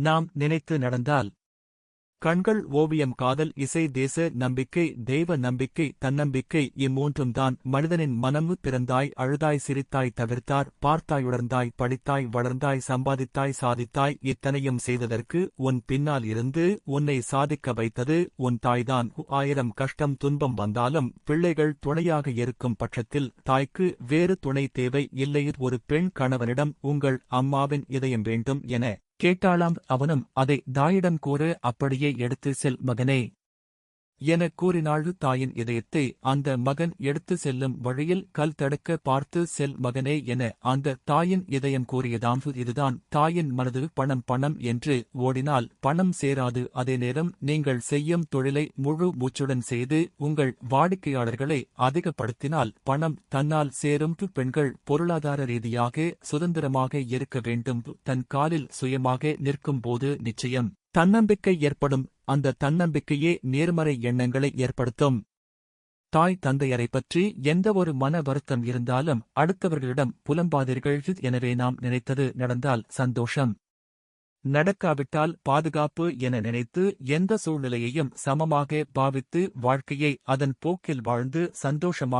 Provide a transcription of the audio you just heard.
நாம் நினைத்து நடந்தால். கண்கள், ஓவியம், காதல், இசை, தேச நம்பிக்கை, தெய்வ நம்பிக்கை, தன்னம்பிக்கை இம்மூன்றும் தான் மனிதனின் மனம். பிறந்தாய், அழுதாய், சிரித்தாய், தவிர்த்தார், பார்த்தாய், உணர்ந்தாய், படித்தாய், வளர்ந்தாய், சம்பாதித்தாய், சாதித்தாய். இத்தனையும் செய்ததற்கு உன் பின்னால் இருந்து உன்னை சாதிக்க வைத்தது உன் தாய்தான். 1000 கஷ்டம் துன்பம் வந்தாலும் பிள்ளைகள் துணையாக இருக்கும் பட்சத்தில் தாய்க்கு வேறு துணை தேவை இல்லை. ஒரு பெண் கணவனிடம் உங்கள் அம்மாவின் இதயம் வேண்டும் என கேட்டாளாம். அவனும் அதை தாயிடம் கூற, அப்படியே எடுத்து செல் மகனே எனக் கூறினாள். தாயின் இதயத்தை அந்த மகன் எடுத்து செல்லும் வழியில் கல் தடுக்க, பார்த்து செல் மகனே என அந்த தாயின் இதயம் கூறியதாம். இதுதான் தாயின் மனது. பணம் பணம் என்று ஓடினால் பணம் சேராது. அதே நேரம் நீங்கள் செய்யும் தொழிலை முழு மூச்சுடன் செய்து உங்கள் வாடிக்கையாளர்களை அதிகப்படுத்தினால் பணம் தன்னால் சேரும். பெண்கள் பொருளாதார ரீதியாக சுதந்திரமாக இருக்க வேண்டும். தன் காலில் சுயமாக நிற்கும் போது நிச்சயம் தன்னம்பிக்கை ஏற்படும். அந்த தன்னம்பிக்கையே நேர்மறை எண்ணங்களை ஏற்படுத்தும். தாய் தந்தையரை பற்றி எந்த ஒரு மன வருத்தம் இருந்தாலும் அடுத்தவர்களிடம் புலம்பாதீர்கள். எனவே நாம் நினைத்தது நடந்தால் சந்தோஷம், நடக்காவிட்டால் பாதுகாப்பு என நினைத்து எந்த சூழ்நிலையையும் சமமாக பாவித்து வாழ்க்கையை அதன் போக்கில் வாழ்ந்து சந்தோஷமாக